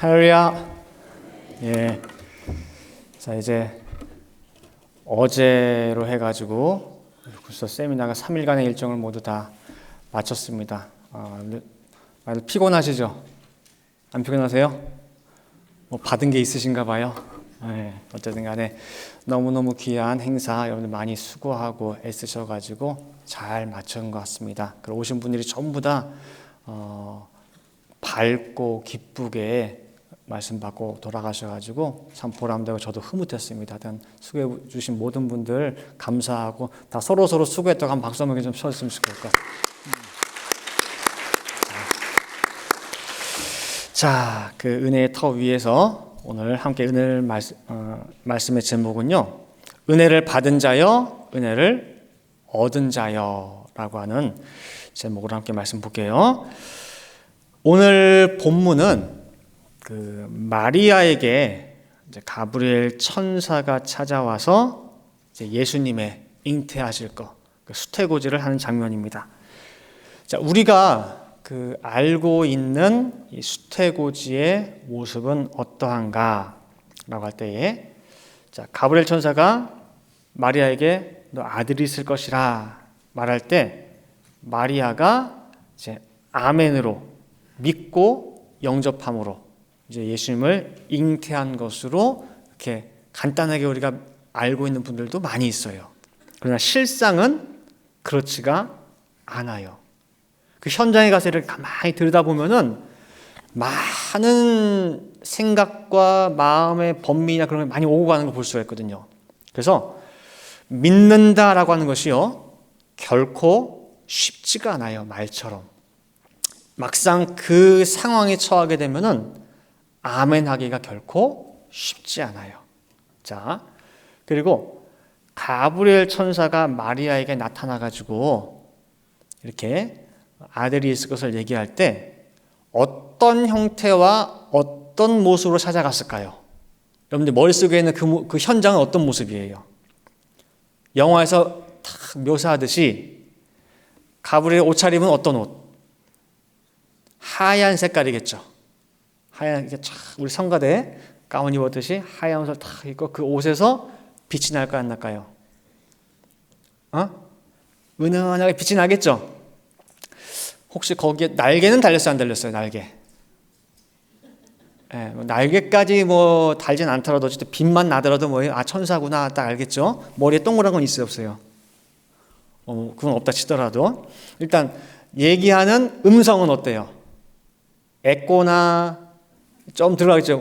할렐루야. 예. 자, 이제 어제로 해가지고 벌써 세미나가 3일간의 일정을 모두 다 마쳤습니다. 많이 피곤하시죠? 안 피곤하세요? 뭐 받은 게 있으신가 봐요. 예. 어쨌든 간에 너무너무 귀한 행사 여러분들 많이 수고하고 애쓰셔가지고 잘 마친 것 같습니다. 그리고 오신 분들이 전부 다 밝고 기쁘게 말씀 받고 돌아가셔가지고 참 보람되고 저도 흐뭇했습니다. 하여튼 수고해 주신 모든 분들 감사하고 다 서로 수고했다고 한 박수 한번 좀 쳐주시면 좋을 것 같아요. 자, 그 은혜의 터 위에서 오늘 함께 은혜를 말씀의 제목은요, 은혜를 받은 자여, 은혜를 얻은 자여라고 하는 제목으로 함께 말씀 볼게요. 오늘 본문은 그 마리아에게 이제 가브리엘 천사가 찾아와서 이제 예수님의 잉태하실 것, 그 수태고지를 하는 장면입니다. 자, 우리가 그 알고 있는 이 수태고지의 모습은 어떠한가라고 할 때에, 자, 가브리엘 천사가 마리아에게 너 아들이 있을 것이라 말할 때 마리아가 이제 아멘으로 믿고 영접함으로 이제 예수님을 잉태한 것으로 이렇게 간단하게 우리가 알고 있는 분들도 많이 있어요. 그러나 실상은 그렇지가 않아요. 그 현장에 가서 이렇게 가만히 들여다보면은 많은 생각과 마음의 번민이나 그런 게 많이 오고 가는 걸 볼 수가 있거든요. 그래서 믿는다라고 하는 것이요, 결코 쉽지가 않아요. 말처럼. 막상 그 상황에 처하게 되면은 아멘 하기가 결코 쉽지 않아요. 자, 그리고 가브리엘 천사가 마리아에게 나타나가지고 이렇게 아들이 있을 것을 얘기할 때 어떤 형태와 어떤 모습으로 찾아갔을까요? 여러분들 머릿속에 있는 그 현장은 어떤 모습이에요? 영화에서 탁 묘사하듯이 가브리엘 옷차림은 어떤 옷? 하얀 색깔이겠죠. 하얀, 우리 성가대 가운 입었듯이 하얀 옷을 탁 입고 그 옷에서 빛이 날까요, 안 날까요? 은은하게 빛이 나겠죠? 혹시 거기에 날개는 달렸어요, 안 달렸어요, 날개? 예, 날개까지 뭐 달진 않더라도 어쨌든 빛만 나더라도 천사구나 딱 알겠죠? 머리에 동그란 건 있어요, 없어요? 그건 없다 치더라도 일단 얘기하는 음성은 어때요? 애꼬나 좀 들어가겠죠.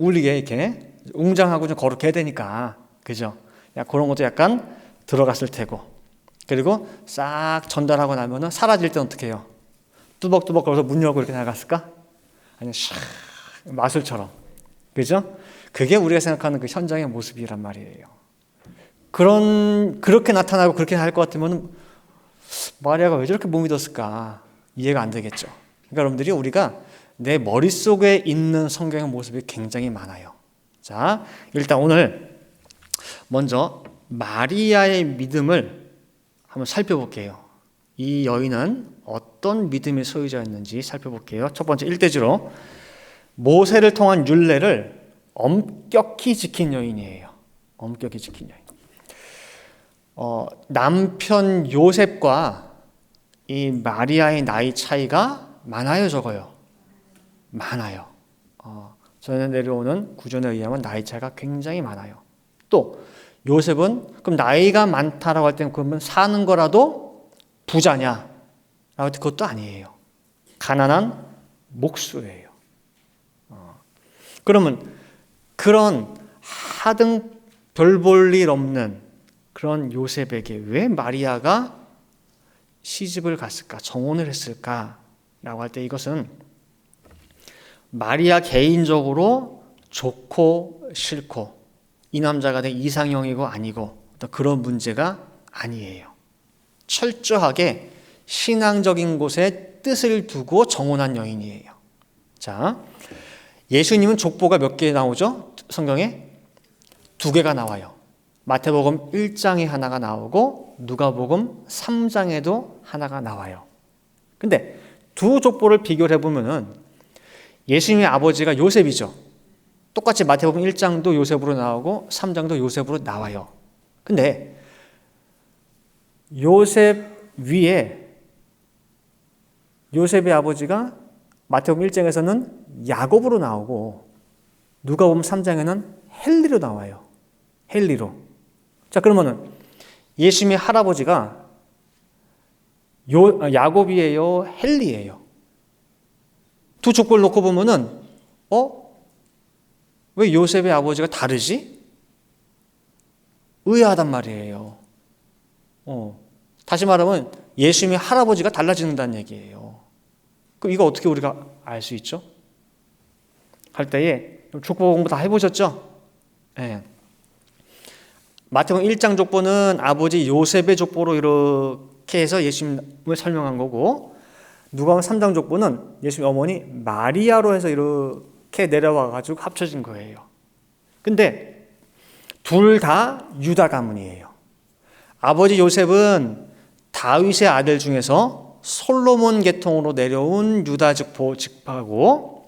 울리게 이렇게 웅장하고 좀 거룩해야 되니까, 그죠? 그런 것도 약간 들어갔을 테고, 그리고 싹 전달하고 나면은 사라질 때는 어떻게 해요? 뚜벅뚜벅 걸어서 문 열고 이렇게 나갔을까? 아니면 샥 마술처럼, 그죠? 그게 우리가 생각하는 그 현장의 모습이란 말이에요. 그렇게 나타나고 그렇게 할 것 같으면 마리아가 왜 저렇게 못 믿었을까? 이해가 안 되겠죠. 그러니까 여러분들이 우리가 내 머릿속에 있는 성경의 모습이 굉장히 많아요. 자, 일단 오늘 먼저 마리아의 믿음을 한번 살펴볼게요. 이 여인은 어떤 믿음의 소유자였는지 살펴볼게요. 첫 번째 1대지로 모세를 통한 율례를 엄격히 지킨 여인이에요. 엄격히 지킨 여인. 남편 요셉과 이 마리아의 나이 차이가 많아요, 적어요? 많아요. 전에 내려오는 구전에 의하면 나이 차이가 굉장히 많아요. 또 요셉은 그럼 나이가 많다라고 할 때는 그러면 사는 거라도 부자냐? 라고 할 때 그것도 아니에요. 가난한 목수예요. 그러면 그런 하등 별 볼 일 없는 그런 요셉에게 왜 마리아가 시집을 갔을까? 정혼을 했을까? 라고 할 때 이것은 마리아 개인적으로 좋고 싫고 이 남자가 내 이상형이고 아니고 어떤 그런 문제가 아니에요. 철저하게 신앙적인 곳에 뜻을 두고 정혼한 여인이에요. 자, 예수님은 족보가 몇 개 나오죠? 성경에 2개가 나와요. 마태복음 1장에 하나가 나오고 누가복음 3장에도 하나가 나와요. 근데 두 족보를 비교를 해보면은 예수님의 아버지가 요셉이죠. 똑같이 마태복음 1장도 요셉으로 나오고 3장도 요셉으로 나와요. 근데 요셉 위에 요셉의 아버지가 마태복음 1장에서는 야곱으로 나오고 누가복음 3장에는 헬리로 나와요. 헬리로. 자, 그러면은 예수님의 할아버지가 야곱이에요, 헬리예요? 두 족보를 놓고 보면은 왜 요셉의 아버지가 다르지? 의아하단 말이에요. 다시 말하면 예수님의 할아버지가 달라진다는 얘기예요. 그럼 이거 어떻게 우리가 알 수 있죠? 할 때에 족보 공부 다 해보셨죠? 네. 마태복음 1장 족보는 아버지 요셉의 족보로 이렇게 해서 예수님을 설명한 거고, 누가복음 3장 족보는 예수님 어머니 마리아로 해서 이렇게 내려와 가지고 합쳐진 거예요. 근데 둘 다 유다 가문이에요. 아버지 요셉은 다윗의 아들 중에서 솔로몬 계통으로 내려온 유다 족보고,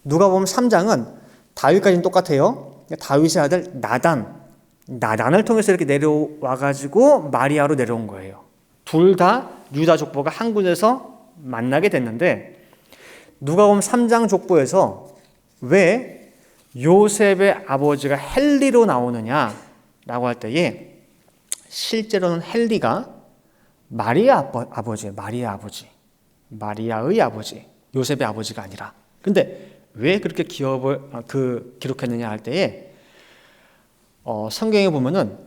누가복음 3장은 다윗까지는 똑같아요. 다윗의 아들 나단을 통해서 이렇게 내려와 가지고 마리아로 내려온 거예요. 둘 다 유다 족보가 한 군데서 만나게 됐는데, 누가복음 3장 족보에서 왜 요셉의 아버지가 헬리로 나오느냐라고 할 때에, 실제로는 헬리가 마리아의 아버지, 요셉의 아버지가 아니라. 근데 왜 그렇게 기록했느냐 할 때에, 성경에 보면은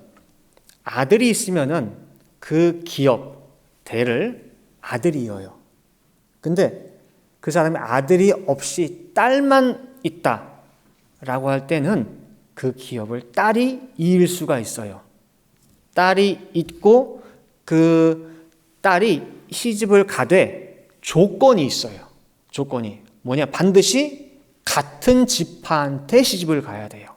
아들이 있으면은 그 기업, 대를 아들이 이어요. 근데 그 사람이 아들이 없이 딸만 있다라고 할 때는 그 기업을 딸이 이을 수가 있어요. 딸이 있고 그 딸이 시집을 가되 조건이 있어요. 조건이 뭐냐? 반드시 같은 지파한테 시집을 가야 돼요.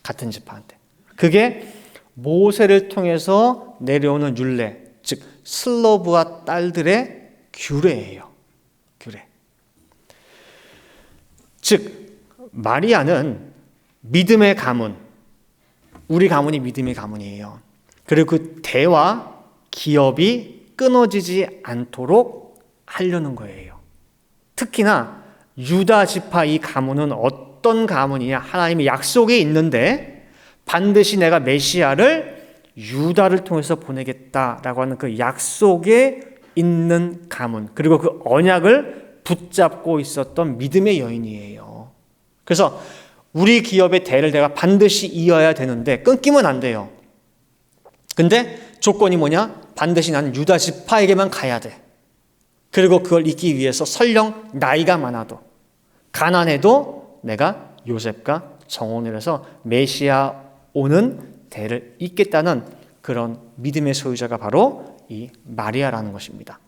같은 지파한테. 그게 모세를 통해서 내려오는 율례, 즉 슬로브와 딸들의 규례예요. 규례. 즉 마리아는 믿음의 가문, 우리 가문이 믿음의 가문이에요. 그리고 그 대와 기업이 끊어지지 않도록 하려는 거예요. 특히나 유다 지파 이 가문은 어떤 가문이냐? 하나님의 약속이 있는데 반드시 내가 메시아를 유다를 통해서 보내겠다라고 하는 그 약속에 있는 가문, 그리고 그 언약을 붙잡고 있었던 믿음의 여인이에요. 그래서 우리 기업의 대를 내가 반드시 이어야 되는데 끊기면 안 돼요. 근데 조건이 뭐냐? 반드시 나는 유다 지파에게만 가야 돼. 그리고 그걸 잇기 위해서 설령 나이가 많아도 가난해도 내가 요셉과 정혼을 해서 메시아 오는 대를 잇겠다는 그런 믿음의 소유자가 바로 이 마리아라는 것입니다.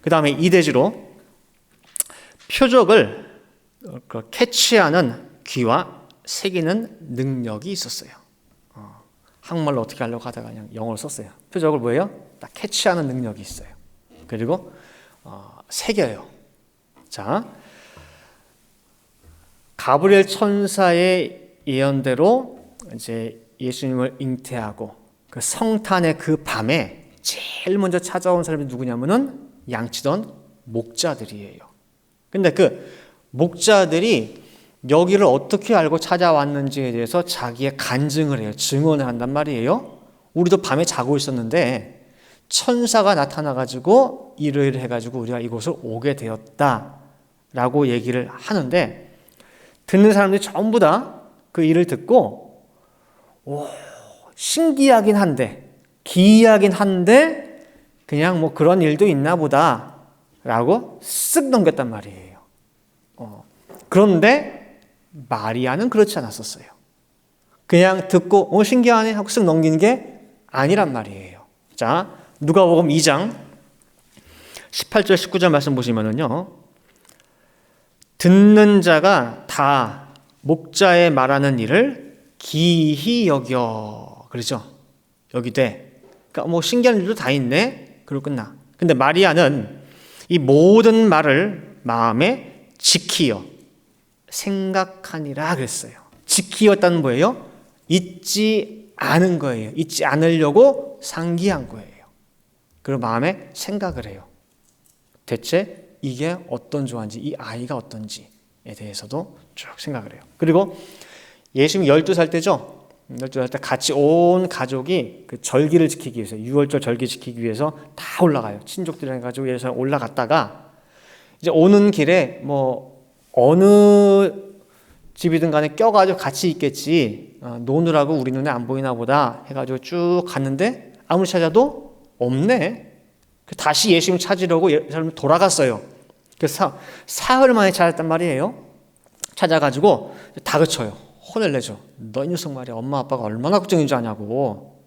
그 다음에 이대지로 표적을 캐치하는 귀와 새기는 능력이 있었어요. 한국말로 어떻게 하려고 하다가 그냥 영어로 썼어요. 표적을 뭐예요? 딱 캐치하는 능력이 있어요. 그리고 새겨요. 자, 가브리엘 천사의 예언대로 이제 예수님을 잉태하고 그 성탄의 그 밤에 제일 먼저 찾아온 사람이 누구냐면은 양치던 목자들이에요. 근데 그 목자들이 여기를 어떻게 알고 찾아왔는지에 대해서 자기의 간증을 해요. 증언을 한단 말이에요. 우리도 밤에 자고 있었는데 천사가 나타나가지고 이러이러 해가지고 우리가 이곳을 오게 되었다라고 얘기를 하는데, 듣는 사람들이 전부 다 그 일을 듣고 신기하긴 한데 기이하긴 한데 그냥 뭐 그런 일도 있나 보다 라고 쓱 넘겼단 말이에요. 그런데 마리아는 그렇지 않았었어요. 그냥 듣고 신기하네 하고 쓱 넘기는 게 아니란 말이에요. 자, 누가복음 2장 18절 19절 말씀 보시면은요, 듣는 자가 다 목자의 말하는 일을 기히 여겨, 그렇죠? 여기되, 그러니까 뭐 신기한 일도 다 있네. 그러고 끝나. 근데 마리아는 이 모든 말을 마음에 지키어 생각하니라 그랬어요. 지키었다는 뭐예요? 잊지 않은 거예요. 잊지 않으려고 상기한 거예요. 그리고 마음에 생각을 해요. 대체 이게 어떤 조화인지, 이 아이가 어떤지에 대해서도 쭉 생각을 해요. 그리고 예수님이 12살 때죠. 12살 때 같이 온 가족이 그 절기를 지키기 위해서, 6월절 절기 지키기 위해서 다 올라가요. 친족들이랑 해가지고 예루살렘 올라갔다가 이제 오는 길에 뭐 어느 집이든 간에 껴가지고 같이 있겠지, 노느라고 우리 눈에 안 보이나 보다 해가지고 쭉 갔는데 아무리 찾아도 없네. 다시 예수님 찾으려고 예루살렘 돌아갔어요. 그래서 사흘 만에 찾았단 말이에요. 찾아가지고 다그쳐요. 혼을 내죠. 너 이 녀석 말이야, 엄마 아빠가 얼마나 걱정인 줄 아냐고.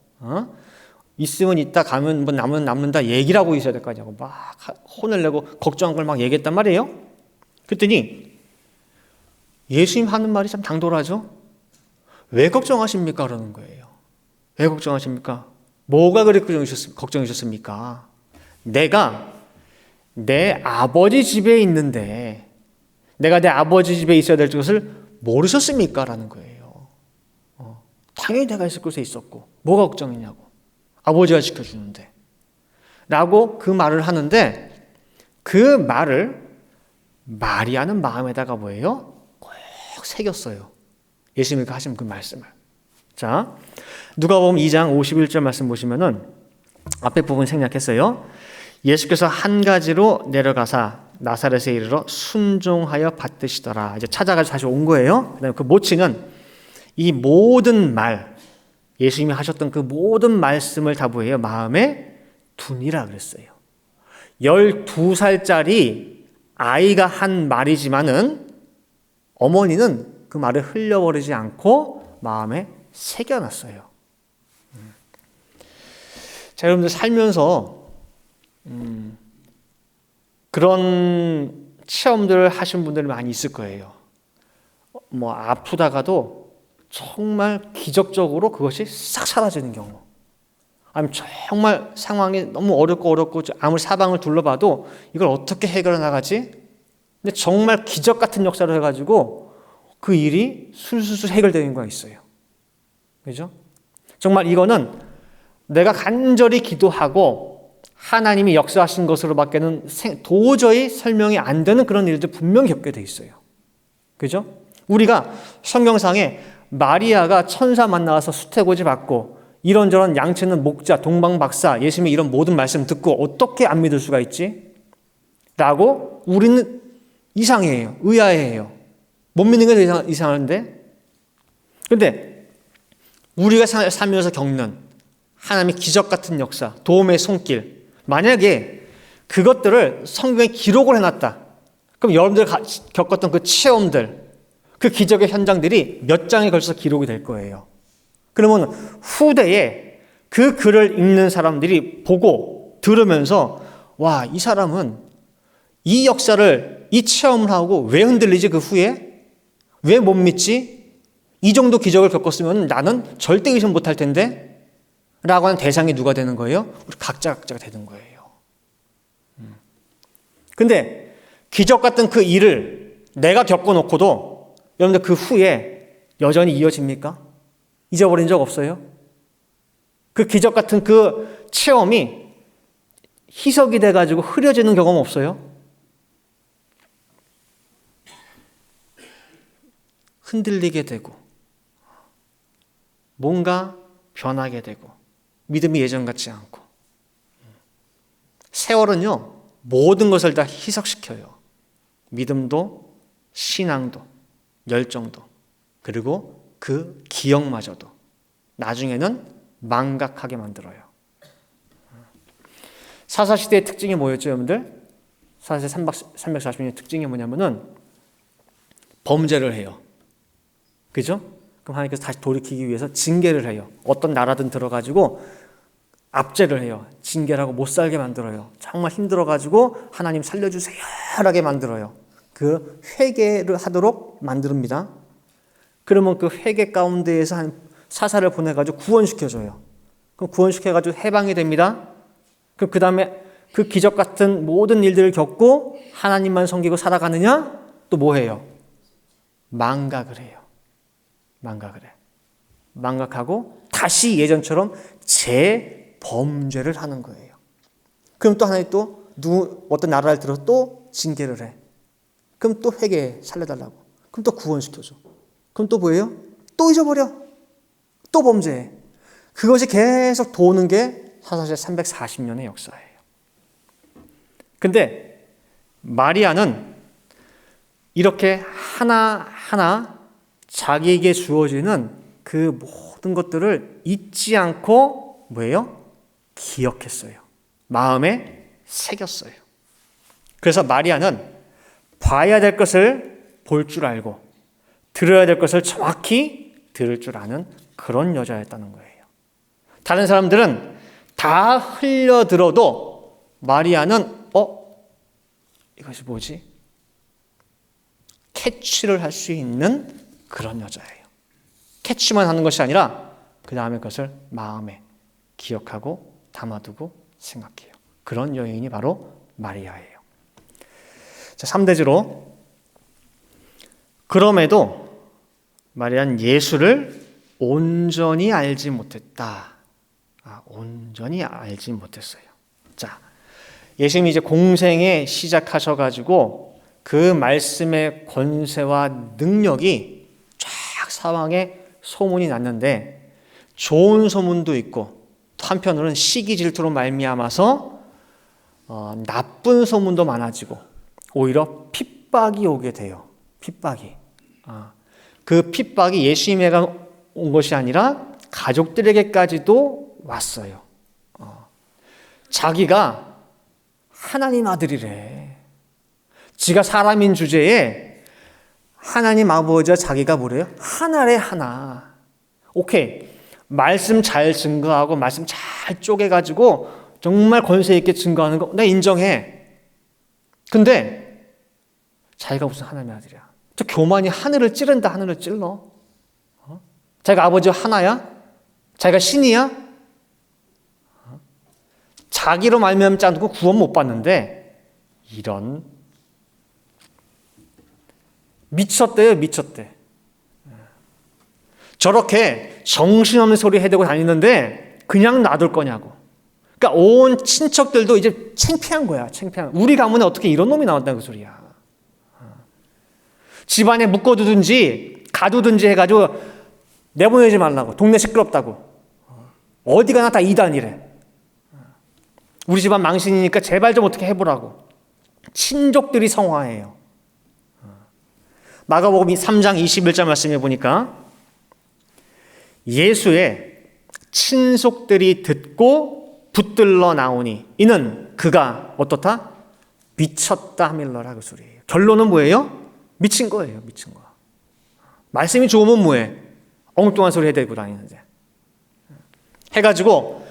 있으면 있다, 가면 뭐 남으면 남는다 얘기를 하고 있어야 될 거 아니냐고 막 혼을 내고 걱정한 걸 막 얘기했단 말이에요. 그랬더니 예수님 하는 말이 참 당돌하죠. 왜 걱정하십니까? 그러는 거예요. 왜 걱정하십니까? 뭐가 그렇게 걱정이셨습니까? 내가 내 아버지 집에 있는데 내가 내 아버지 집에 있어야 될 것을 모르셨습니까? 라는 거예요. 당연히 내가 있을 곳에 있었고 뭐가 걱정이냐고. 아버지가 지켜주는데 라고 그 말을 하는데, 그 말을 마리아는 마음에다가 뭐예요? 꼭 새겼어요. 예수님이 하신 그 말씀을. 자, 누가복음 2장 51절 말씀 보시면은 앞에 부분 생략했어요. 예수께서 한 가지로 내려가사 나사렛에 이르러 순종하여 받드시더라. 이제 찾아가서 다시 온 거예요. 그다음에 그 모친은 이 모든 말, 예수님이 하셨던 그 모든 말씀을 다 뭐예요? 마음에 두니라 그랬어요. 12살짜리 아이가 한 말이지만은 어머니는 그 말을 흘려버리지 않고 마음에 새겨놨어요. 자, 여러분들 살면서 그런 체험들을 하신 분들이 많이 있을 거예요. 뭐 아프다가도 정말 기적적으로 그것이 싹 사라지는 경우, 아니면 정말 상황이 너무 어렵고 아무리 사방을 둘러봐도 이걸 어떻게 해결해 나가지? 근데 정말 기적 같은 역사를 해가지고 그 일이 술술술 해결되는 거가 있어요. 그죠? 정말 이거는 내가 간절히 기도하고 하나님이 역사하신 것으로밖에는 도저히 설명이 안 되는 그런 일들 분명히 겪게 돼 있어요. 그죠? 우리가 성경상에 마리아가 천사 만나서 수태고지 받고 이런저런 양치는 목자, 동방박사, 예수님의 이런 모든 말씀 듣고 어떻게 안 믿을 수가 있지? 라고 우리는 이상해요. 의아해요. 못 믿는 게 더 이상한데? 근데 우리가 살면서 겪는 하나님의 기적 같은 역사, 도움의 손길, 만약에 그것들을 성경에 기록을 해놨다. 그럼 여러분들 겪었던 그 체험들, 그 기적의 현장들이 몇 장에 걸쳐서 기록이 될 거예요. 그러면 후대에 그 글을 읽는 사람들이 보고 들으면서 와, 이 사람은 이 역사를, 이 체험을 하고 왜 흔들리지? 그 후에? 왜 못 믿지? 이 정도 기적을 겪었으면 나는 절대 의심 못할 텐데? 라고 하는 대상이 누가 되는 거예요? 우리 각자가 되는 거예요. 근데 기적 같은 그 일을 내가 겪어놓고도 여러분들 그 후에 여전히 이어집니까? 잊어버린 적 없어요? 그 기적 같은 그 체험이 희석이 돼가지고 흐려지는 경험 없어요? 흔들리게 되고 뭔가 변하게 되고 믿음이 예전 같지 않고. 세월은요 모든 것을 다 희석시켜요. 믿음도, 신앙도, 열정도, 그리고 그 기억마저도 나중에는 망각하게 만들어요. 사사시대의 특징이 뭐였죠, 여러분들? 사사시대 340년의 특징이 뭐냐면은 범죄를 해요. 그죠? 그럼 하나님께서 다시 돌이키기 위해서 징계를 해요. 어떤 나라든 들어가지고 압제를 해요. 징계를 하고 못 살게 만들어요. 정말 힘들어가지고 하나님 살려주세요 하게 만들어요. 그 회개를 하도록 만듭니다. 그러면 그 회개 가운데에서 한 사사를 보내가지고 구원시켜줘요. 그럼 구원시켜가지고 해방이 됩니다. 그럼 그 다음에 그 기적 같은 모든 일들을 겪고 하나님만 섬기고 살아가느냐? 또 뭐 해요? 망각을 해요. 망각을 해. 망각하고 다시 예전처럼 재범죄를 하는 거예요. 그럼 또 하나님 또 어떤 나라를 들어 또 징계를 해. 그럼 또 회개해. 살려달라고. 그럼 또 구원시켜줘. 그럼 또 뭐예요? 또 잊어버려. 또 범죄해. 그것이 계속 도는 게 사사시대 340년의 역사예요. 근데 마리아는 이렇게 하나하나 자기에게 주어지는 그 모든 것들을 잊지 않고 뭐예요? 기억했어요. 마음에 새겼어요. 그래서 마리아는 봐야 될 것을 볼 줄 알고 들어야 될 것을 정확히 들을 줄 아는 그런 여자였다는 거예요. 다른 사람들은 다 흘려들어도 마리아는 이것이 뭐지? 캐치를 할 수 있는 그런 여자예요. 캐치만 하는 것이 아니라 그 다음에 그것을 마음에 기억하고 담아두고 생각해요. 그런 여인이 바로 마리아예요. 자, 3대지로 그럼에도 마리아는 예수를 온전히 알지 못했다. 온전히 알지 못했어요. 자, 예수님이 이제 공생에 시작하셔가지고 그 말씀의 권세와 능력이 쫙 사방에 소문이 났는데 좋은 소문도 있고 또 한편으로는 시기 질투로 말미암아서 나쁜 소문도 많아지고 오히려 핍박이 오게 돼요. 핍박이. 그 핍박이 예수님에게 온 것이 아니라 가족들에게까지도 왔어요. 자기가 하나님 아들이래. 지가 사람인 주제에 하나님 아버지와 자기가 뭐래요? 하나래 하나. 오케이. 말씀 잘 증거하고 말씀 잘 쪼개가지고 정말 권세 있게 증거하는 거 나 인정해. 근데 자기가 무슨 하나님의 아들이야. 저 교만이 하늘을 찌른다. 하늘을 찔러. 자기가 아버지와 하나야? 자기가 신이야? 자기로 말미암지 않고 구원 못 받는데 이런 미쳤대요. 미쳤대. 저렇게 정신없는 소리 해대고 다니는데 그냥 놔둘 거냐고. 그러니까 온 친척들도 이제 창피한 거야. 창피한. 우리 가문에 어떻게 이런 놈이 나왔다는 그 소리야. 집안에 묶어두든지 가두든지 해가지고 내보내지 말라고. 동네 시끄럽다고. 어디 가나 다 이단이래. 우리 집안 망신이니까 제발 좀 어떻게 해보라고. 친족들이 성화해요. 마가복음 3장 21절 말씀해 보니까 예수의 친속들이 듣고 붙들러 나오니 이는 그가 어떻다? 미쳤다 하밀러라 그 소리예요. 결론은 뭐예요? 미친 거예요. 미친 거. 말씀이 좋으면 뭐해? 엉뚱한 소리 해대고 다니는데. 해가지고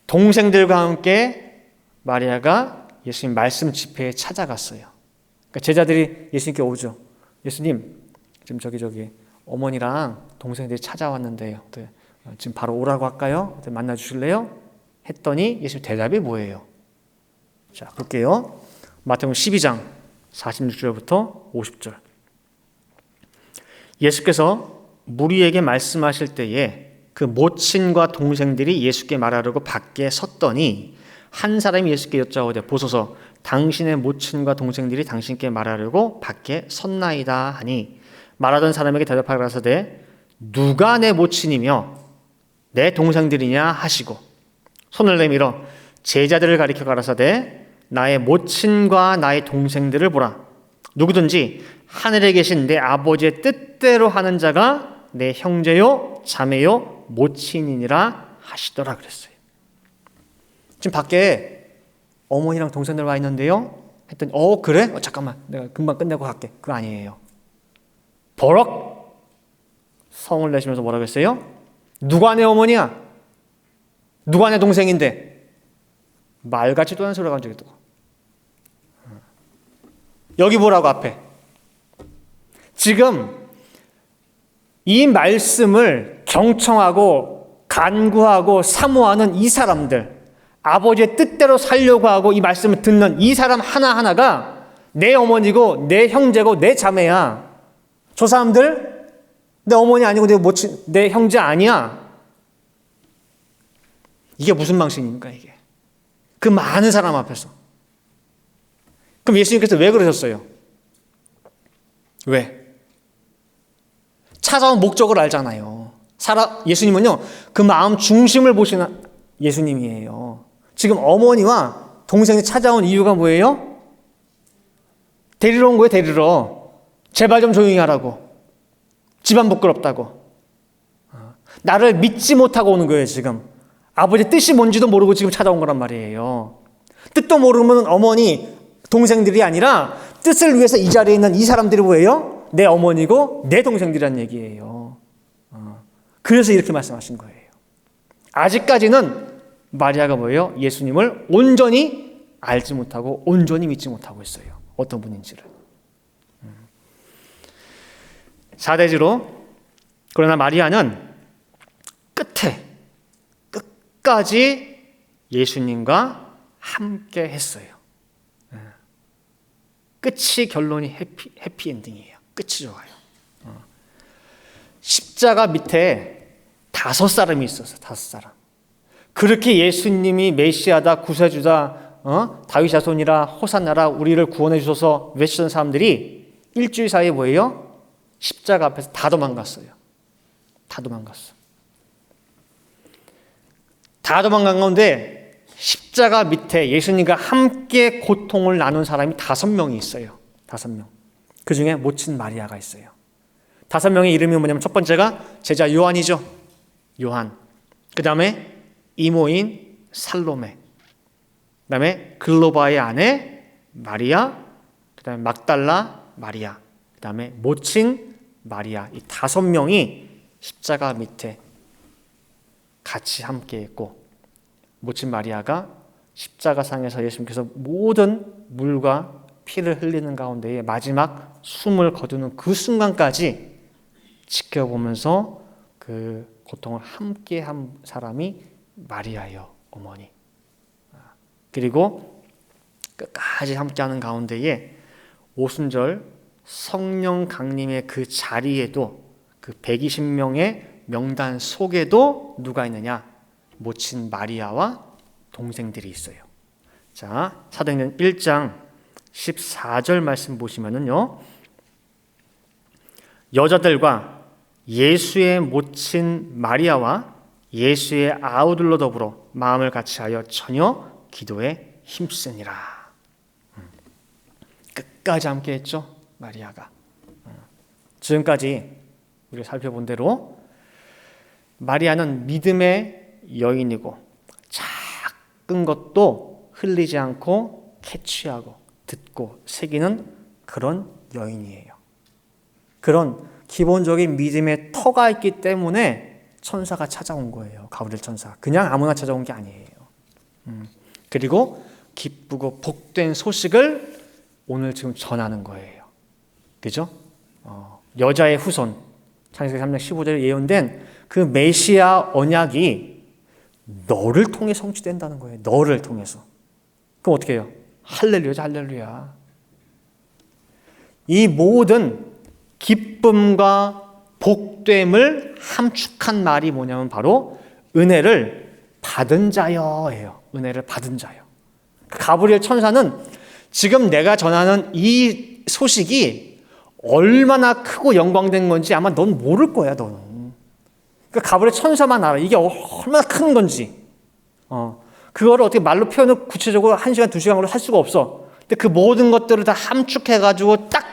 동생들과 함께 마리아가 예수님 말씀 집회에 찾아갔어요. 그러니까 제자들이 예수님께 오죠. 예수님, 지금 저기 어머니랑 동생들이 찾아왔는데요. 지금 바로 오라고 할까요? 만나 주실래요? 했더니 예수님 대답이 뭐예요? 자, 볼게요. 마태복음 12장 46절부터 50절. 예수께서 무리에게 말씀하실 때에 그 모친과 동생들이 예수께 말하려고 밖에 섰더니 한 사람이 예수께 여짜오되 보소서 당신의 모친과 동생들이 당신께 말하려고 밖에 섰나이다 하니 말하던 사람에게 대답하여 가라사대 누가 내 모친이며 내 동생들이냐 하시고 손을 내밀어 제자들을 가리켜 가라사대 나의 모친과 나의 동생들을 보라. 누구든지 하늘에 계신 내 아버지의 뜻대로 하는 자가 내 형제요 자매요 모친이니라 하시더라 그랬어요. 지금 밖에 어머니랑 동생들 와 있는데요. 했더니 그래? 잠깐만 내가 금방 끝내고 갈게. 그거 아니에요. 버럭 성을 내시면서 뭐라고 했어요? 누가 내 어머니야? 누가 내 동생인데? 말같지도 않은 소리가 한 적이 있고. 여기 보라고 앞에. 지금 이 말씀을 경청하고 간구하고 사모하는 이 사람들, 아버지의 뜻대로 살려고 하고 이 말씀을 듣는 이 사람 하나하나가 내 어머니고 내 형제고 내 자매야. 저 사람들 내 어머니 아니고 내 형제 아니야. 이게 무슨 망신입니까 이게? 그 많은 사람 앞에서. 그럼 예수님께서 왜 그러셨어요? 왜? 찾아온 목적을 알잖아요. 예수님은요, 그 마음 중심을 보시는 예수님이에요. 지금 어머니와 동생이 찾아온 이유가 뭐예요? 데리러 온 거예요, 데리러. 제발 좀 조용히 하라고. 집안 부끄럽다고. 나를 믿지 못하고 오는 거예요, 지금. 아버지 뜻이 뭔지도 모르고 지금 찾아온 거란 말이에요. 뜻도 모르면 어머니, 동생들이 아니라 뜻을 위해서 이 자리에 있는 이 사람들이 뭐예요? 내 어머니고 내 동생들이란 얘기예요. 그래서 이렇게 말씀하신 거예요. 아직까지는 마리아가 뭐예요? 예수님을 온전히 알지 못하고 온전히 믿지 못하고 있어요. 어떤 분인지를. 사대지로. 그러나 마리아는 끝까지 예수님과 함께 했어요. 끝이 결론이 해피엔딩이에요. 끝이 좋아요. 십자가 밑에 5사람이 있었어요. 5사람. 그렇게 예수님이 메시아다, 구세주다, 다윗 자손이라, 호산나라, 우리를 구원해 주셔서 외치던 사람들이 일주일 사이에 뭐예요? 십자가 앞에서 다 도망갔어요. 다 도망갔어. 다 도망간 가운데 십자가 밑에 예수님과 함께 고통을 나눈 사람이 5명이 있어요. 5명. 그 중에 모친 마리아가 있어요. 5명의 이름이 뭐냐면 첫 번째가 제자 요한이죠. 요한. 그 다음에 이모인 살로메. 그 다음에 글로바의 아내 마리아. 그 다음에 막달라 마리아. 그 다음에 모친 마리아. 이 5명이 십자가 밑에 같이 함께 있고, 모친 마리아가 십자가상에서 예수님께서 모든 물과 피를 흘리는 가운데에 마지막 숨을 거두는 그 순간까지 지켜보면서 그 고통을 함께 한 사람이 마리아예요, 어머니. 그리고 끝까지 함께하는 가운데에 오순절 성령 강림의 그 자리에도, 그 120명의 명단 속에도 누가 있느냐? 모친 마리아와 동생들이 있어요. 자, 사도행전 1장 14절 말씀 보시면은요, 여자들과 예수의 모친 마리아와 예수의 아우들로 더불어 마음을 같이하여 전혀 기도에 힘쓰니라. 끝까지 함께했죠, 마리아가. 지금까지 우리가 살펴본 대로 마리아는 믿음의 여인이고, 작은 것도 흘리지 않고 캐치하고 듣고 새기는 그런 여인이에요. 그런 기본적인 믿음의 터가 있기 때문에 천사가 찾아온 거예요. 가브리엘 천사. 그냥 아무나 찾아온 게 아니에요. 그리고 기쁘고 복된 소식을 오늘 지금 전하는 거예요. 그죠? 여자의 후손, 창세기 3장 15절에 예언된 그 메시아 언약이 너를 통해 성취된다는 거예요. 너를 통해서. 그럼 어떻게 해요? 할렐루야죠, 할렐루야. 이 모든 기쁨과 복됨을 함축한 말이 뭐냐면 바로 은혜를 받은 자여예요. 은혜를 받은 자여. 가브리엘 천사는 지금 내가 전하는 이 소식이 얼마나 크고 영광된 건지 아마 넌 모를 거야, 너는. 그러니까 가브리엘 천사만 알아. 이게 얼마나 큰 건지. 그거를 어떻게 말로 표현을 구체적으로 1시간, 2시간으로 할 수가 없어. 근데 그 모든 것들을 다 함축해가지고 딱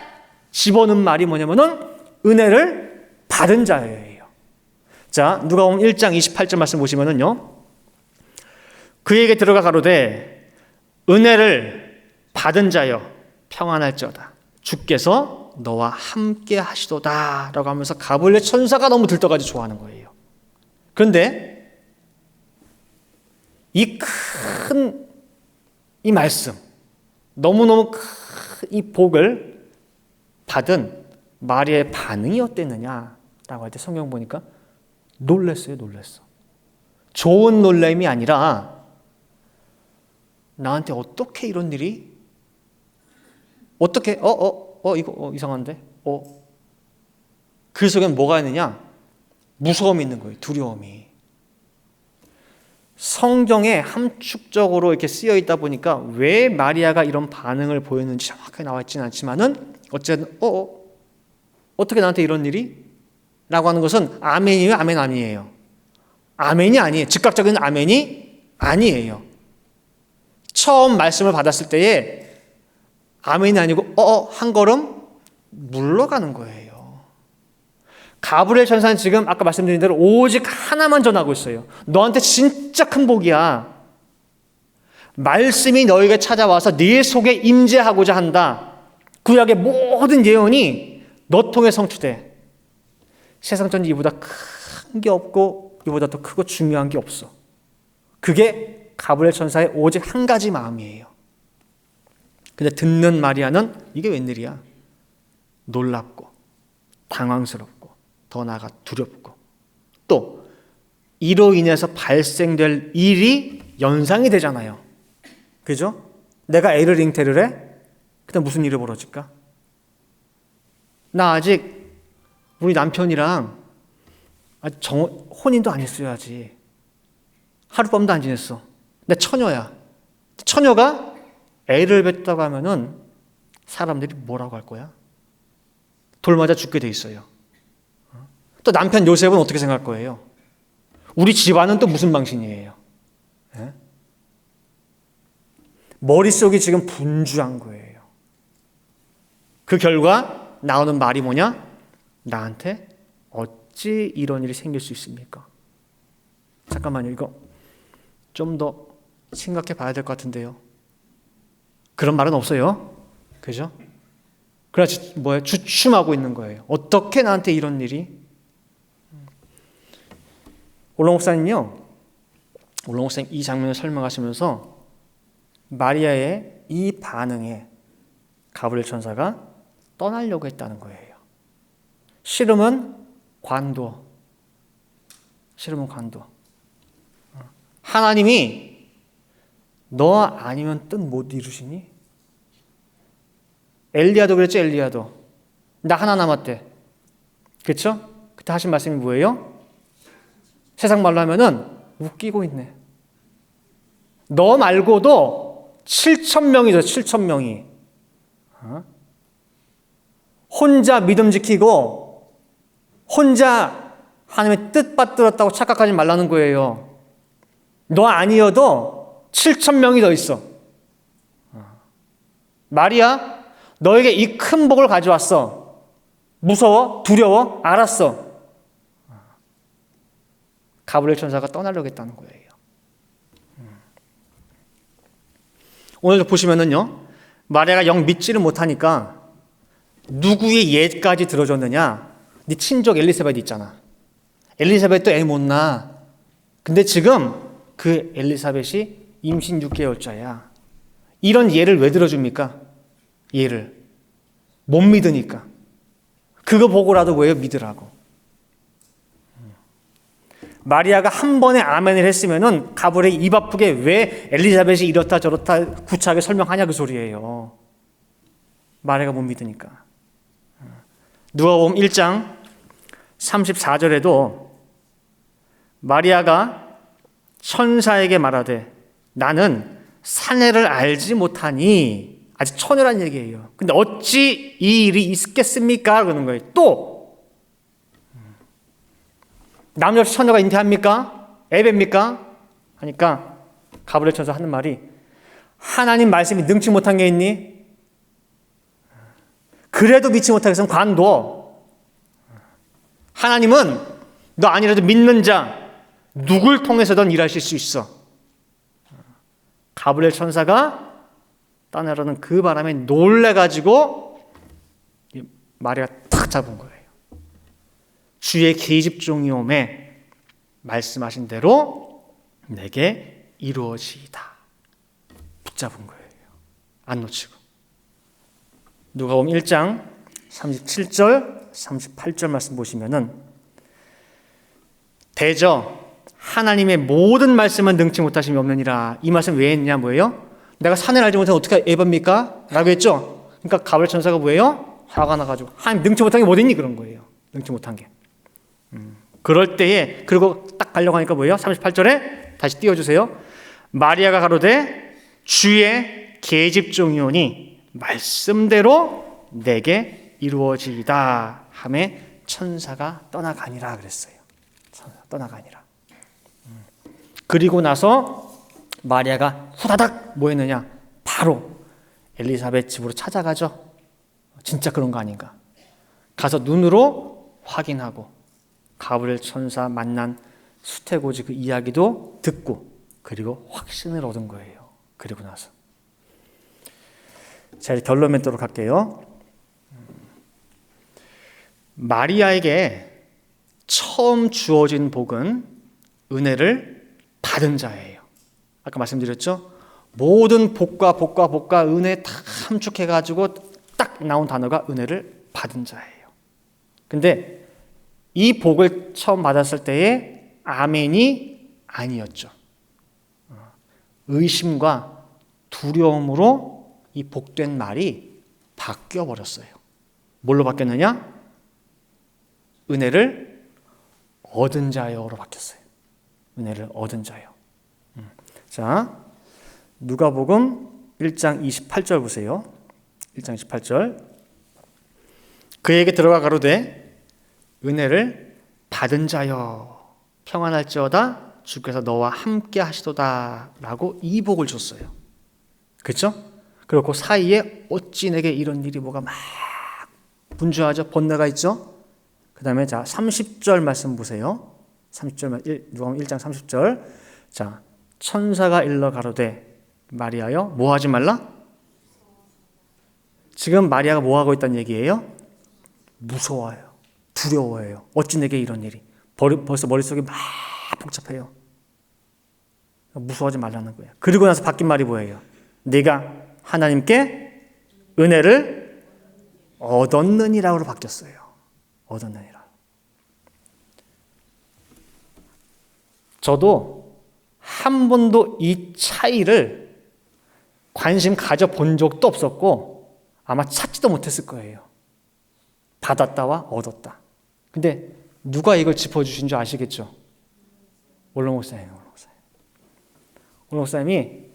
집어넣은 말이 뭐냐면은 은혜를 받은 자예요. 자, 누가복음 1장 28절 말씀 보시면은요, 그에게 들어가 가로되 은혜를 받은 자여 평안할지어다. 주께서 너와 함께 하시도다 라고 하면서 가브리엘 천사가 너무 들떠가지고 좋아하는 거예요. 그런데 이 큰 이 말씀, 너무너무 큰 이 복을 받은 마리아의 반응이 어땠느냐라고 할 때 성경 보니까 놀랬어요. 놀랬어. 좋은 놀람이 아니라 나한테 어떻게 이런 일이 어떻게 이거 이상한데? 그 속엔 뭐가 있느냐? 무서움이 있는 거예요. 두려움이. 성경에 함축적으로 이렇게 쓰여 있다 보니까 왜 마리아가 이런 반응을 보였는지 정확하게 나와 있지는 않지만은 어쨌든 어떻게 나한테 이런 일이? 라고 하는 것은 아멘이에요, 아멘 아니에요? 아멘이 아니에요. 즉각적인 아멘이 아니에요. 처음 말씀을 받았을 때에 아멘이 아니고 한 걸음 물러가는 거예요. 가브리엘 천사는 지금 아까 말씀드린 대로 오직 하나만 전하고 있어요. 너한테 진짜 큰 복이야. 말씀이 너에게 찾아와서 네 속에 임재하고자 한다. 구약의 모든 예언이 너 통해 성취돼. 세상 전체 이보다 큰 게 없고 이보다 더 크고 중요한 게 없어. 그게 가브리엘 천사의 오직 한 가지 마음이에요. 근데 듣는 마리아는 이게 웬일이야? 놀랍고 당황스럽고 더 나아가 두렵고 또 이로 인해서 발생될 일이 연상이 되잖아요. 그죠? 내가 애를 잉태를 해? 그다음 무슨 일이 벌어질까? 나 아직 우리 남편이랑 혼인도 안 했어야지. 하룻밤도 안 지냈어. 내 처녀야. 처녀가 애를 뱉다고 하면은 사람들이 뭐라고 할 거야? 돌 맞아 죽게 돼 있어요. 또 남편 요셉은 어떻게 생각할 거예요? 우리 집안은 또 무슨 방식이에요? 예? 머릿속이 지금 분주한 거예요. 그 결과 나오는 말이 뭐냐? 나한테 어찌 이런 일이 생길 수 있습니까? 잠깐만요. 이거 좀 더 생각해 봐야 될 것 같은데요. 그런 말은 없어요. 그죠? 그래서 주춤하고 있는 거예요. 어떻게 나한테 이런 일이? 올롱 목사님 이 장면을 설명하시면서 마리아의 이 반응에 가브리엘 천사가 떠나려고 했다는 거예요. 싫으면 관둬. 하나님이 너 아니면 뜻 못 이루시니? 엘리야도 그랬죠. 엘리야도 나 하나 남았대. 그렇죠? 그때 하신 말씀이 뭐예요? 세상 말로 하면은 웃기고 있네. 너 말고도 7,000명이죠. 7,000명이 혼자 믿음 지키고 혼자 하나님의 뜻 받들었다고 착각하지 말라는 거예요. 너 아니어도 7,000명이 더 있어. 마리아, 너에게 이 큰 복을 가져왔어. 무서워? 두려워? 알았어. 가브리엘 천사가 떠나려고 했다는 거예요. 오늘도 보시면은요, 마리아가 영 믿지를 못하니까 누구의 예까지 들어줬느냐? 네 친족 엘리사벳 있잖아. 엘리사벳도 애 못 낳아. 근데 지금 그 엘리사벳이 임신 6개월째야. 이런 예를 왜 들어줍니까? 예를 못 믿으니까. 그거 보고라도 왜 믿으라고. 마리아가 한 번에 아멘을 했으면은 가브리엘이 입 아프게 왜 엘리사벳이 이렇다 저렇다 구차하게 설명하냐 그 소리예요. 마리아가 못 믿으니까. 누가복음 1장 34절에도 마리아가 천사에게 말하되 나는 사내를 알지 못하니, 아직 처녀란 얘기예요. 근데 어찌 이 일이 있겠습니까? 그러는 거예요. 또 남녀 없이 처녀가 잉태합니까? 애배입니까? 하니까 가브리엘 천사 하는 말이 하나님 말씀이 능치 못한 게 있니? 그래도 믿지 못하겠으면 관둬. 하나님은 너 아니라도 믿는 자 누굴 통해서든 일하실 수 있어. 가브리엘 천사가 떠나려는 그 바람에 놀래가지고 마리아가 탁 잡은 거예요. 주의 계집종이오매 말씀하신 대로 내게 이루어지이다. 붙잡은 거예요. 안 놓치고. 누가복음 1장 37절 38절 말씀 보시면은 대저 하나님의 모든 말씀은 능치 못하심이 없느니라. 이 말씀 왜 했냐 뭐예요? 내가 사내를 알지 못하면 어떻게 애봅니까? 라고 했죠. 그러니까 가브리엘 천사가 뭐예요? 화가 나가지고 하나님 능치 못한 게 뭐 있니? 그런 거예요. 능치 못한 게. 그럴 때에 그리고 딱 가려고 하니까 뭐예요? 38절에 다시 띄워주세요. 마리아가 가로되 주의 계집종이오니 말씀대로 내게 이루어지이다 하매 천사가 떠나가니라 그랬어요. 천사가 떠나가니라. 그리고 나서 마리아가 후다닥 뭐 했느냐? 바로 엘리사벳 집으로 찾아가죠. 진짜 그런 거 아닌가? 가서 눈으로 확인하고 가브리엘 천사 만난 수태고지 그 이야기도 듣고 그리고 확신을 얻은 거예요. 그리고 나서 자, 이제 결론 맺도록 할게요. 마리아에게 처음 주어진 복은 은혜를 받은 자예요. 아까 말씀드렸죠? 모든 복과 은혜 다 함축해가지고 딱 나온 단어가 은혜를 받은 자예요. 근데 이 복을 처음 받았을 때에 아멘이 아니었죠. 의심과 두려움으로 이 복된 말이 바뀌어 버렸어요. 뭘로 바뀌었느냐? 은혜를 얻은 자요로 바뀌었어요. 은혜를 얻은 자요. 자, 누가복음 1장 28절 보세요. 1장 28절. 그에게 들어가 가로되 은혜를 받은 자여 평안할지어다 주께서 너와 함께 하시도다 라고 이 복을 줬어요. 그렇죠? 그리고 그 사이에 어찌 내게 이런 일이 뭐가 막 분주하죠. 번뇌가 있죠. 그 다음에 자 30절 말씀 보세요. 30절 누가복음 1장 30절. 자, 천사가 일러 가로되 마리아여 뭐 하지 말라? 지금 마리아가 뭐 하고 있다는 얘기예요? 무서워요. 두려워해요. 어찌 내게 이런 일이. 벌써 머릿속이 막 복잡해요. 무서워하지 말라는 거예요. 그리고 나서 바뀐 말이 뭐예요? 네가 하나님께 은혜를 얻었느니라고 바뀌었어요. 얻었느니라. 저도 한 번도 이 차이를 관심 가져본 적도 없었고 아마 찾지도 못했을 거예요. 받았다와 얻었다. 근데 누가 이걸 짚어주신 줄 아시겠죠? 원로 목사님. 원로 목사님이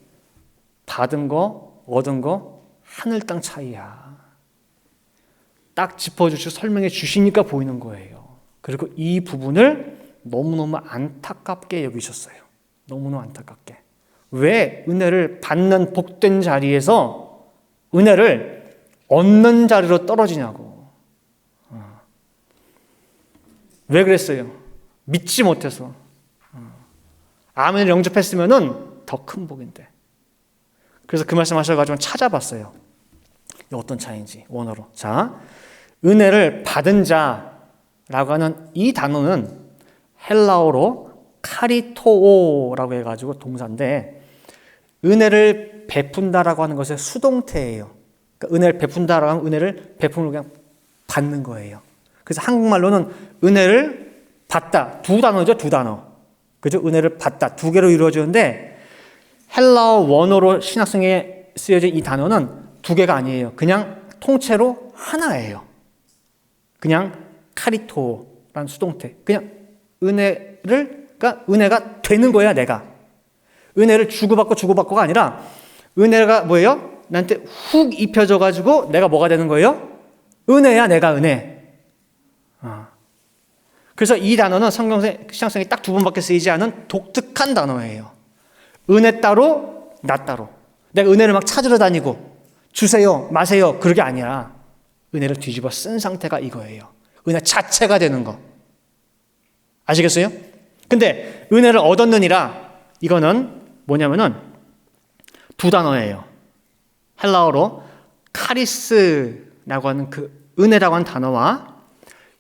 받은 거, 얻은 거 하늘 땅 차이야. 딱 짚어주시고 설명해 주시니까 보이는 거예요. 그리고 이 부분을 너무너무 안타깝게 여기셨어요. 너무너무 안타깝게. 왜 은혜를 받는 복된 자리에서 은혜를 얻는 자리로 떨어지냐고. 왜 그랬어요? 믿지 못해서. 아멘을 영접했으면 더 큰 복인데. 그래서 그 말씀 하셔가지고 찾아봤어요. 어떤 차이인지 원어로. 자, 은혜를 받은 자라고 하는 이 단어는 헬라어로 카리토오라고 해가지고 동사인데 은혜를 베푼다라고 하는 것의 수동태예요. 그러니까 은혜를 베푼다라고 하면 은혜를 베품을 그냥 받는 거예요. 그래서 한국말로는 은혜를 받다. 두 단어죠, 두 단어. 그죠? 은혜를 받다. 두 개로 이루어지는데 헬라어 원어로 신학성에 쓰여진 이 단어는 두 개가 아니에요. 그냥 통째로 하나예요. 그냥 카리토라는 수동태. 그냥 그러니까 은혜가 되는 거야, 내가. 은혜를 주고받고가 아니라 은혜가 뭐예요? 나한테 훅 입혀져가지고 내가 뭐가 되는 거예요? 은혜야, 내가 은혜. 그래서 이 단어는 신학성에 딱 두 번밖에 쓰이지 않은 독특한 단어예요. 은혜 따로, 나 따로. 내가 은혜를 막 찾으러 다니고 주세요, 마세요. 그런 게 아니라 은혜를 뒤집어 쓴 상태가 이거예요. 은혜 자체가 되는 거. 아시겠어요? 근데 은혜를 얻었느니라 이거는 뭐냐면은 두 단어예요. 헬라어로 카리스라고 하는 그 은혜라고 하는 단어와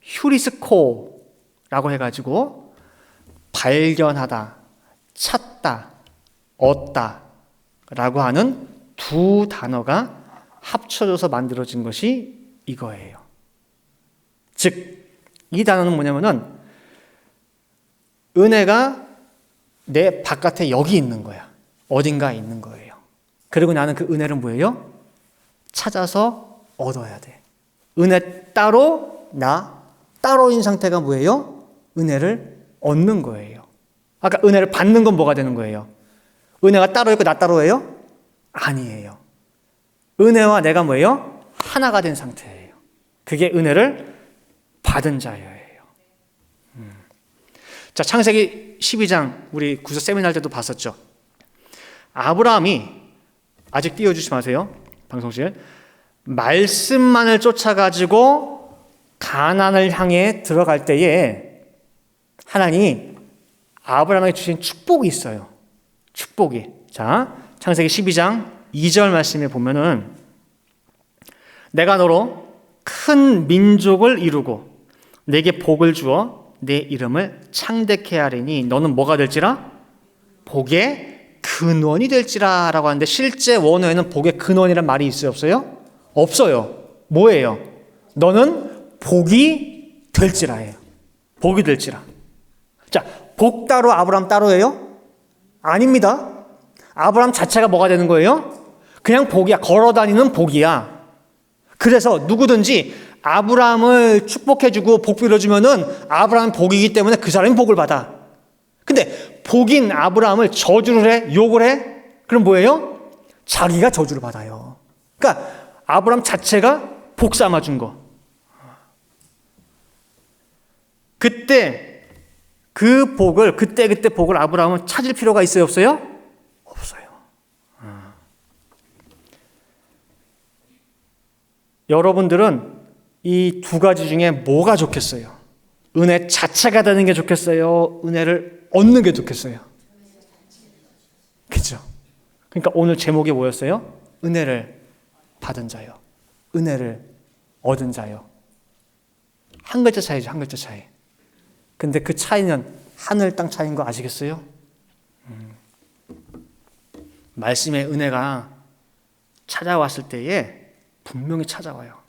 휴리스코라고 해가지고 발견하다, 찾다, 얻다 라고 하는 두 단어가 합쳐져서 만들어진 것이 이거예요. 즉, 이 단어는 뭐냐면은 은혜가 내 바깥에 여기 있는 거야. 어딘가에 있는 거예요. 그리고 나는 그 은혜를 뭐예요? 찾아서 얻어야 돼. 은혜 따로, 나 따로인 상태가 뭐예요? 은혜를 얻는 거예요. 아까 은혜를 받는 건 뭐가 되는 거예요? 은혜가 따로 있고 나 따로예요? 아니에요. 은혜와 내가 뭐예요? 하나가 된 상태예요. 그게 은혜를 받은 자예요. 자, 창세기 12장 우리 구서 세미나 때도 봤었죠. 아브라함이, 아직 띄워주지 마세요, 방송실. 말씀만을 쫓아가지고 가나안을 향해 들어갈 때에 하나님이 아브라함에게 주신 축복이 있어요. 축복이. 자, 창세기 12장 2절 말씀에 보면은 내가 너로 큰 민족을 이루고 내게 복을 주어 내 이름을 창대케 하리니 너는 뭐가 될지라? 복의 근원이 될지라 라고 하는데, 실제 원어에는 복의 근원이라는 말이 있어요, 없어요? 없어요. 뭐예요? 너는 복이 될지라예요. 복이 될지라. 자, 복 따로 아브라함 따로예요? 아닙니다. 아브라함 자체가 뭐가 되는 거예요? 그냥 복이야. 걸어다니는 복이야. 그래서 누구든지 아브라함을 축복해주고 복 빌어주면은 아브라함 복이기 때문에 그 사람이 복을 받아. 근데 복인 아브라함을 저주를 해? 욕을 해? 그럼 뭐예요? 자기가 저주를 받아요. 그러니까 아브라함 자체가 복 삼아준 거. 그때 그 복을, 그때 복을 아브라함은 찾을 필요가 있어요, 없어요? 없어요. 여러분들은 이 두 가지 중에 뭐가 좋겠어요? 은혜 자체가 되는 게 좋겠어요? 은혜를 얻는 게 좋겠어요? 그죠? 그러니까 오늘 제목이 뭐였어요? 은혜를 받은 자요. 은혜를 얻은 자요. 한 글자 차이죠, 한 글자 차이. 근데 그 차이는 하늘 땅 차이인 거 아시겠어요? 말씀의 은혜가 찾아왔을 때에 분명히 찾아와요.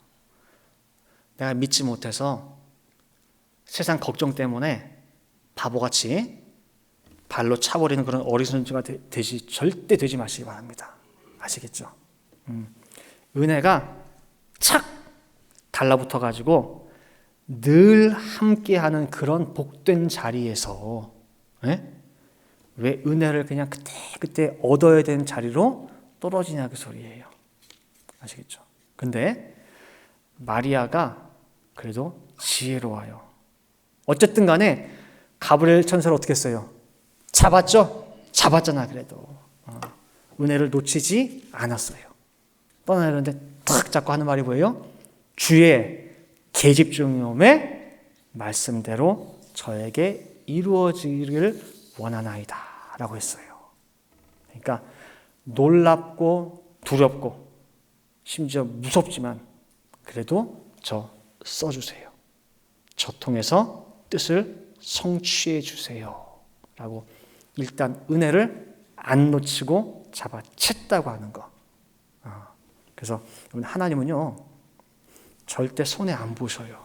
내가 믿지 못해서 세상 걱정 때문에 바보같이 발로 차버리는 그런 어리석은자가 절대 되지 마시기 바랍니다. 아시겠죠? 은혜가 착 달라붙어 가지고 늘 함께하는 그런 복된 자리에서, 왜 은혜를 그냥 그때 얻어야 되는 자리로 떨어지냐 그 소리예요. 아시겠죠? 근데 마리아가 그래도 지혜로워요. 어쨌든 간에 가브리엘 천사를 어떻게 했어요? 잡았죠? 잡았잖아. 그래도 은혜를 놓치지 않았어요. 떠나려는데 탁 잡고 하는 말이 뭐예요? 주의 계집종이오매 말씀대로 저에게 이루어지기를 원하나이다 라고 했어요. 그러니까 놀랍고 두렵고 심지어 무섭지만 그래도 저 써주세요. 저 통해서 뜻을 성취해 주세요 라고 일단 은혜를 안 놓치고 잡아챘다고 하는 거. 그래서 하나님은요 절대 손해 안 보셔요.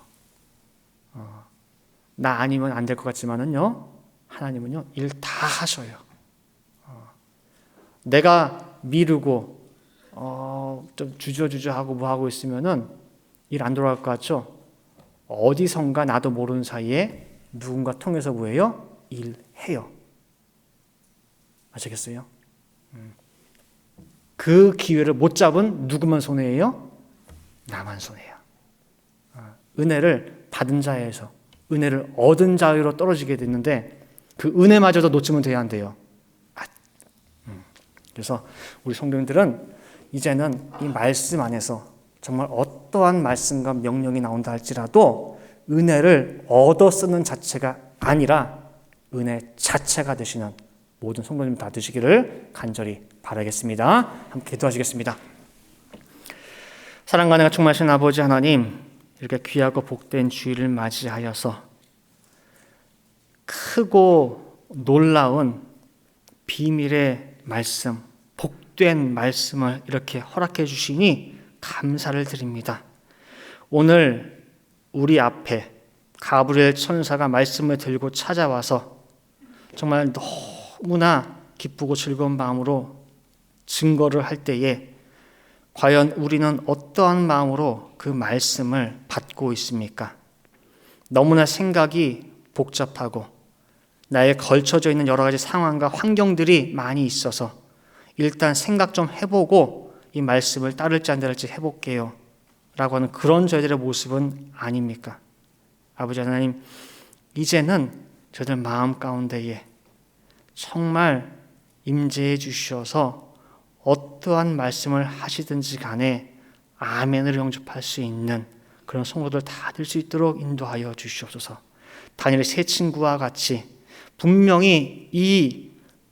나 아니면 안 될 것 같지만은요 하나님은요 일 다 하셔요. 내가 미루고 좀 주저주저하고 뭐 하고 있으면은 일 안 돌아갈 것 같죠? 어디선가 나도 모르는 사이에 누군가 통해서 뭐예요? 일해요. 아시겠어요? 그 기회를 못 잡은 누구만 손해예요? 나만 손해야. 은혜를 받은 자에서 은혜를 얻은 자로 떨어지게 됐는데 그 은혜마저도 놓치면 돼야 안 돼요. 그래서 우리 성도님들은 이제는 이 말씀 안에서 정말 어떠한 말씀과 명령이 나온다 할지라도 은혜를 얻어 쓰는 자체가 아니라 은혜 자체가 되시는 모든 성도님 다 되시기를 간절히 바라겠습니다. 함께 기도하시겠습니다. 사랑과 은혜가 충만하신 아버지 하나님, 이렇게 귀하고 복된 주일을 맞이하여서 크고 놀라운 비밀의 말씀, 복된 말씀을 이렇게 허락해 주시니 감사를 드립니다. 오늘 우리 앞에 가브리엘 천사가 말씀을 들고 찾아와서 정말 너무나 기쁘고 즐거운 마음으로 증거를 할 때에 과연 우리는 어떠한 마음으로 그 말씀을 받고 있습니까? 너무나 생각이 복잡하고 나에 걸쳐져 있는 여러 가지 상황과 환경들이 많이 있어서 일단 생각 좀 해보고 이 말씀을 따를지 안 따를지 해볼게요 라고 하는 그런 저희들의 모습은 아닙니까? 아버지 하나님, 이제는 저희들 마음 가운데에 정말 임재해 주셔서 어떠한 말씀을 하시든지 간에 아멘을 영접할 수 있는 그런 성도들 다 될 수 있도록 인도하여 주시옵소서. 다니엘의 세 친구와 같이 분명히 이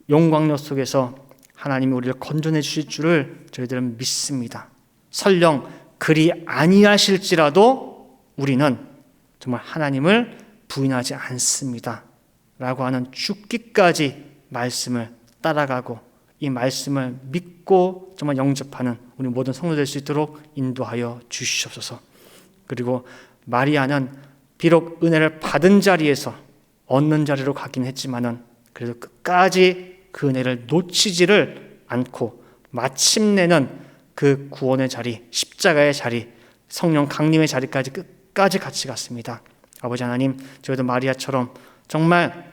용광로 속에서 하나님이 우리를 건져내 주실 줄을 저희들은 믿습니다. 설령 그리 아니하실지라도 우리는 정말 하나님을 부인하지 않습니다 라고 하는 죽기까지 말씀을 따라가고 이 말씀을 믿고 정말 영접하는 우리 모든 성도 될 수 있도록 인도하여 주시옵소서. 그리고 마리아는 비록 은혜를 받은 자리에서 얻는 자리로 가긴 했지만은 그래도 끝까지 그 은혜를 놓치지를 않고 마침내는 그 구원의 자리, 십자가의 자리, 성령 강림의 자리까지 끝까지 같이 갔습니다. 아버지 하나님, 저희도 마리아처럼 정말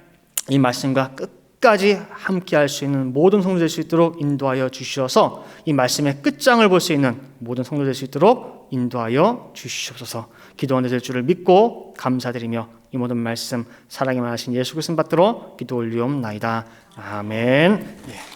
이 말씀과 끝까지 함께할 수 있는 모든 성도 될 수 있도록 인도하여 주시어서 이 말씀의 끝장을 볼 수 있는 모든 성도 될 수 있도록 인도하여 주시옵소서. 기도하는 될 줄을 믿고 감사드리며 이 모든 말씀 사랑에 만하신 예수 그리스도 받들어 기도 올리옵나이다. 아멘.